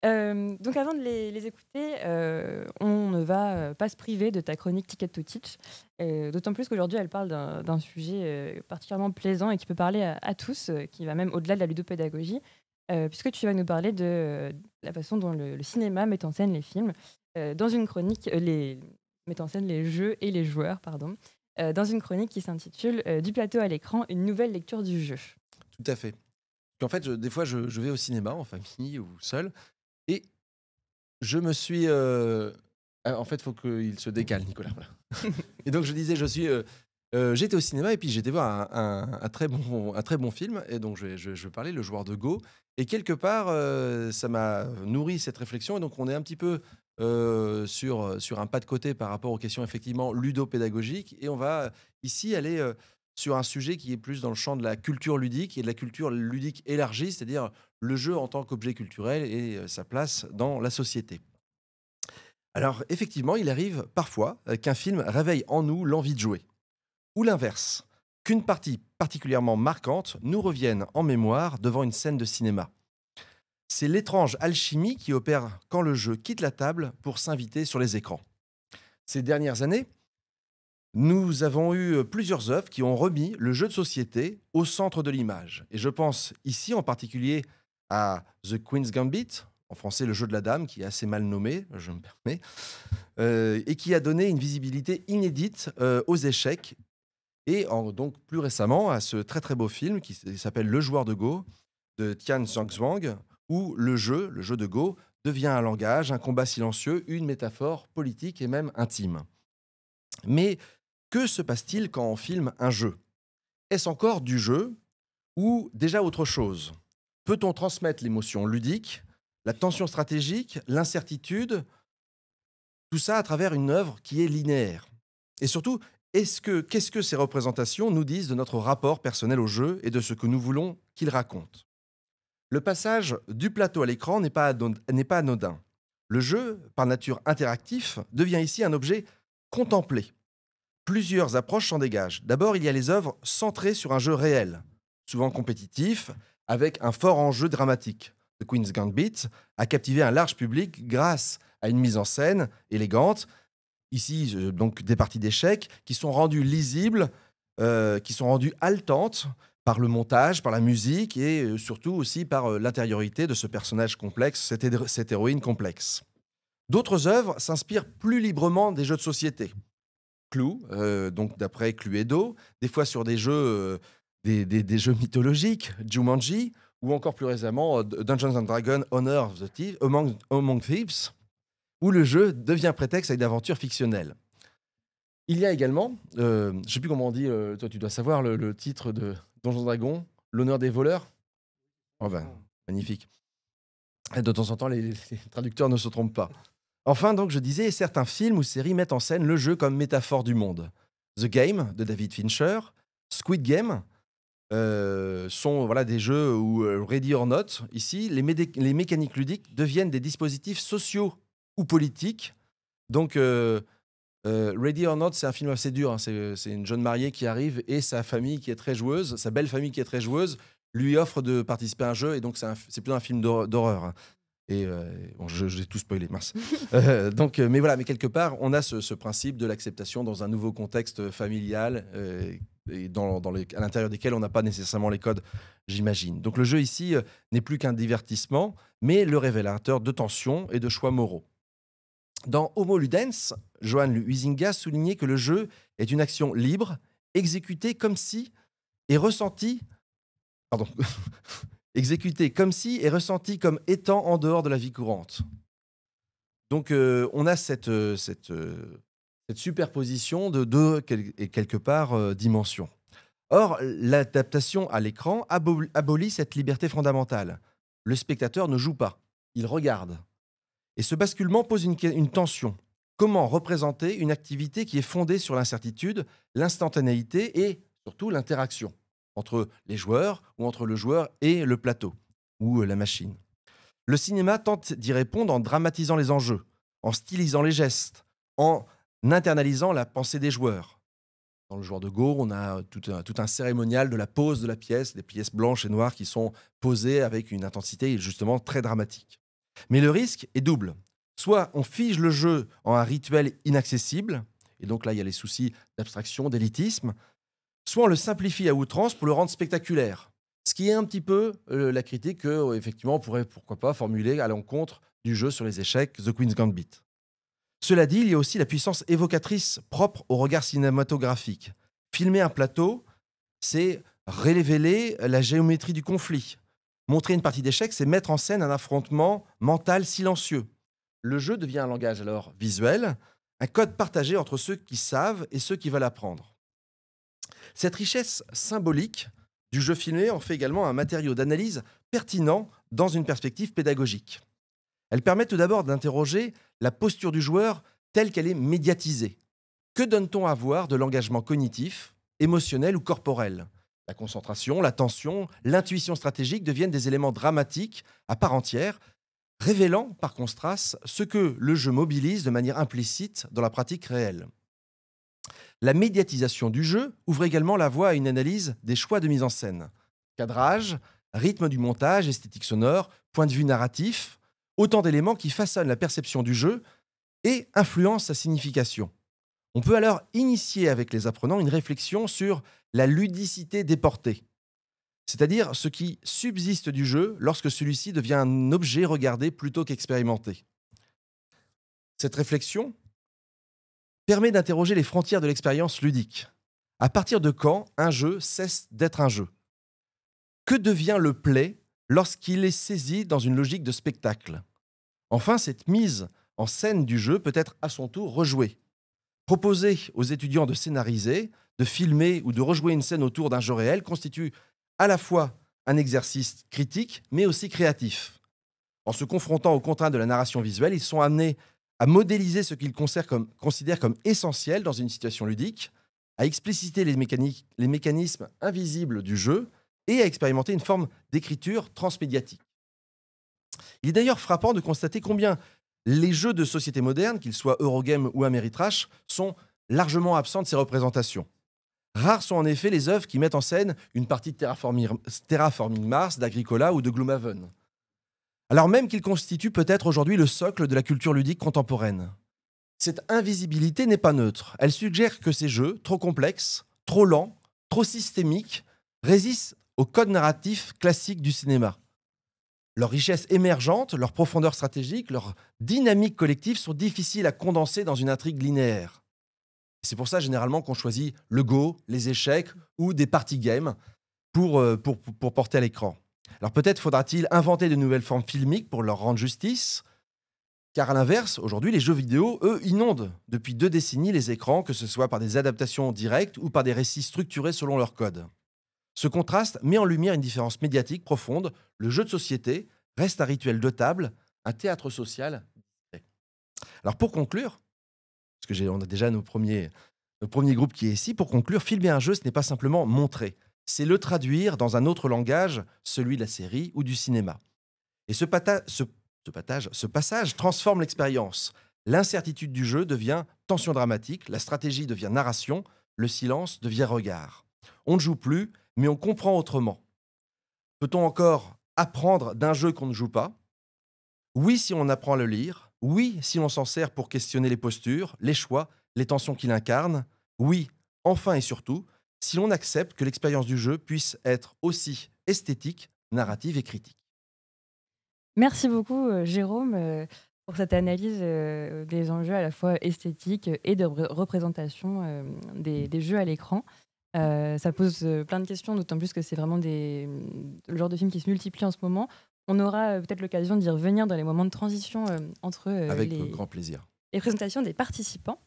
Donc avant de les écouter, on ne va, pas se priver de ta chronique Ticket to Teach, d'autant plus qu'aujourd'hui elle parle d'un sujet, particulièrement plaisant et qui peut parler à tous, qui va même au-delà de la ludopédagogie, puisque tu vas nous parler de la façon dont le cinéma met en scène les films, dans une chronique, les met en scène les jeux et les joueurs, pardon, dans une chronique qui s'intitule, «Du plateau à l'écran, une nouvelle lecture du jeu». Tout à fait. En fait, des fois, je vais au cinéma en famille ou seul et je me suis. En fait, il faut qu'il se décale, Nicolas. Voilà. Et donc, je disais, j'étais au cinéma et puis j'étais voir un très bon film. Et donc, je parlais, Le Joueur de Go. Et quelque part, ça m'a nourri cette réflexion. Et donc, on est un petit peu sur un pas de côté par rapport aux questions effectivement ludopédagogiques. Et on va ici aller sur un sujet qui est plus dans le champ de la culture ludique et de la culture ludique élargie, c'est-à-dire le jeu en tant qu'objet culturel et sa place dans la société. Alors, effectivement, il arrive parfois qu'un film réveille en nous l'envie de jouer. Ou l'inverse, qu'une partie particulièrement marquante nous revienne en mémoire devant une scène de cinéma. C'est l'étrange alchimie qui opère quand le jeu quitte la table pour s'inviter sur les écrans. Ces dernières années, nous avons eu plusieurs œuvres qui ont remis le jeu de société au centre de l'image. Et je pense ici en particulier à The Queen's Gambit, en français le jeu de la dame, qui est assez mal nommé, je me permets, et qui a donné une visibilité inédite aux échecs. Donc plus récemment à ce très très beau film qui s'appelle Le Joueur de Go de Tian Zhangzhuang, où le jeu de Go, devient un langage, un combat silencieux, une métaphore politique et même intime. Mais que se passe-t-il quand on filme un jeu? Est-ce encore du jeu ou déjà autre chose? Peut-on transmettre l'émotion ludique, la tension stratégique, l'incertitude, tout ça à travers une œuvre qui est linéaire? Et surtout, qu'est-ce que ces représentations nous disent de notre rapport personnel au jeu et de ce que nous voulons qu'il raconte? Le passage du plateau à l'écran n'est pas anodin. Le jeu, par nature interactif, devient ici un objet contemplé. Plusieurs approches s'en dégagent. D'abord, il y a les œuvres centrées sur un jeu réel, souvent compétitif, avec un fort enjeu dramatique. The Queen's Gambit a captivé un large public grâce à une mise en scène élégante. Ici, donc des parties d'échecs qui sont rendues lisibles, qui sont rendues haletantes par le montage, par la musique et surtout aussi par l'intériorité de ce personnage complexe, cette héroïne complexe. D'autres œuvres s'inspirent plus librement des jeux de société. Clou, donc d'après Cluedo, des fois sur des jeux, des jeux mythologiques, Jumanji, ou encore plus récemment Dungeons and Dragons Honor of the Thieves, Among Thieves, où le jeu devient prétexte à une aventure fictionnelle. Il y a également, je ne sais plus comment on dit, toi tu dois savoir le titre de Donjons and Dragons, L'honneur des voleurs. Oh ben, magnifique. Et de temps en temps, les traducteurs ne se trompent pas. Enfin, donc, je disais, certains films ou séries mettent en scène le jeu comme métaphore du monde. The Game de David Fincher, Squid Game sont voilà, des jeux où Ready or Not, ici, les mécaniques ludiques deviennent des dispositifs sociaux ou politiques. Donc, Ready or Not, c'est un film assez dur, hein. C'est une jeune mariée qui arrive et sa famille qui est très joueuse, sa belle famille qui est très joueuse, lui offre de participer à un jeu et donc c'est plutôt un film d'horreur, hein. Et bon, j'ai tout spoilé, mince. Mais voilà, mais quelque part, on a ce principe de l'acceptation dans un nouveau contexte familial et à l'intérieur desquels on n'a pas nécessairement les codes, j'imagine. Donc le jeu ici n'est plus qu'un divertissement, mais le révélateur de tensions et de choix moraux. Dans Homo Ludens, Johan Huizinga soulignait que le jeu est une action libre, exécutée comme si et ressentie, pardon, exécutée comme si et ressentie comme étant en dehors de la vie courante. Donc, on a cette superposition de deux, et quelque part, dimensions. Or, l'adaptation à l'écran abolit cette liberté fondamentale. Le spectateur ne joue pas, il regarde. Et ce basculement pose une tension. Comment représenter une activité qui est fondée sur l'incertitude, l'instantanéité et surtout l'interaction entre les joueurs ou entre le joueur et le plateau ou la machine? Le cinéma tente d'y répondre en dramatisant les enjeux, en stylisant les gestes, en internalisant la pensée des joueurs. Dans Le Joueur de Go, on a tout un cérémonial de la pose de la pièce, des pièces blanches et noires qui sont posées avec une intensité justement très dramatique. Mais le risque est double. Soit on fige le jeu en un rituel inaccessible, et donc là il y a les soucis d'abstraction, d'élitisme, soit on le simplifie à outrance pour le rendre spectaculaire. Ce qui est un petit peu la critique que, effectivement, on pourrait, pourquoi pas, formuler à l'encontre du jeu sur les échecs The Queen's Gambit. Cela dit, il y a aussi la puissance évocatrice propre au regard cinématographique. Filmer un plateau, c'est révéler la géométrie du conflit. Montrer une partie d'échecs, c'est mettre en scène un affrontement mental silencieux. Le jeu devient un langage alors visuel, un code partagé entre ceux qui savent et ceux qui veulent apprendre. Cette richesse symbolique du jeu filmé en fait également un matériau d'analyse pertinent dans une perspective pédagogique. Elle permet tout d'abord d'interroger la posture du joueur telle qu'elle est médiatisée. Que donne-t-on à voir de l'engagement cognitif, émotionnel ou corporel ? La concentration, l'attention, l'intuition stratégique deviennent des éléments dramatiques à part entière, révélant par contraste ce que le jeu mobilise de manière implicite dans la pratique réelle. La médiatisation du jeu ouvre également la voie à une analyse des choix de mise en scène. Cadrage, rythme du montage, esthétique sonore, point de vue narratif, autant d'éléments qui façonnent la perception du jeu et influencent sa signification. On peut alors initier avec les apprenants une réflexion sur la ludicité déportée, c'est-à-dire ce qui subsiste du jeu lorsque celui-ci devient un objet regardé plutôt qu'expérimenté. Cette réflexion permet d'interroger les frontières de l'expérience ludique. À partir de quand un jeu cesse d'être un jeu ? Que devient le play lorsqu'il est saisi dans une logique de spectacle ? Enfin, cette mise en scène du jeu peut être à son tour rejouée. Proposer aux étudiants de scénariser, de filmer ou de rejouer une scène autour d'un jeu réel constitue à la fois un exercice critique, mais aussi créatif. En se confrontant aux contraintes de la narration visuelle, ils sont amenés à modéliser ce qu'ils considèrent comme essentiel dans une situation ludique, à expliciter les mécanismes invisibles du jeu et à expérimenter une forme d'écriture transmédiatique. Il est d'ailleurs frappant de constater combien les jeux de société moderne, qu'ils soient Eurogame ou Ameritrash, sont largement absents de ces représentations. Rares sont en effet les œuvres qui mettent en scène une partie de Terraforming Mars, d'Agricola ou de Gloomhaven. Alors même qu'ils constituent peut-être aujourd'hui le socle de la culture ludique contemporaine. Cette invisibilité n'est pas neutre. Elle suggère que ces jeux, trop complexes, trop lents, trop systémiques, résistent au code narratif classique du cinéma. Leur richesse émergente, leur profondeur stratégique, leur dynamique collective sont difficiles à condenser dans une intrigue linéaire. C'est pour ça généralement qu'on choisit le Go, les échecs ou des party games pour porter à l'écran. Alors peut-être faudra-t-il inventer de nouvelles formes filmiques pour leur rendre justice, car à l'inverse, aujourd'hui, les jeux vidéo, eux, inondent depuis 2 décennies les écrans, que ce soit par des adaptations directes ou par des récits structurés selon leur code. Ce contraste met en lumière une différence médiatique profonde. Le jeu de société reste un rituel de table, un théâtre social. Alors pour conclure, parce qu'on a déjà notre premier groupe qui est ici, pour conclure, filmer un jeu, ce n'est pas simplement montrer, c'est le traduire dans un autre langage, celui de la série ou du cinéma. Et ce passage transforme l'expérience. L'incertitude du jeu devient tension dramatique, la stratégie devient narration, le silence devient regard. On ne joue plus, mais on comprend autrement. Peut-on encore apprendre d'un jeu qu'on ne joue pas ? Oui, si on apprend à le lire. Oui, si on s'en sert pour questionner les postures, les choix, les tensions qu'il incarne. Oui, enfin et surtout, si l'on accepte que l'expérience du jeu puisse être aussi esthétique, narrative et critique. Merci beaucoup, Jérôme, pour cette analyse des enjeux à la fois esthétiques et de représentation des jeux à l'écran. Ça pose plein de questions, d'autant plus que c'est vraiment le genre de film qui se multiplie en ce moment. On aura peut-être l'occasion d'y revenir dans les moments de transition entre Avec grand plaisir. les présentations des participants.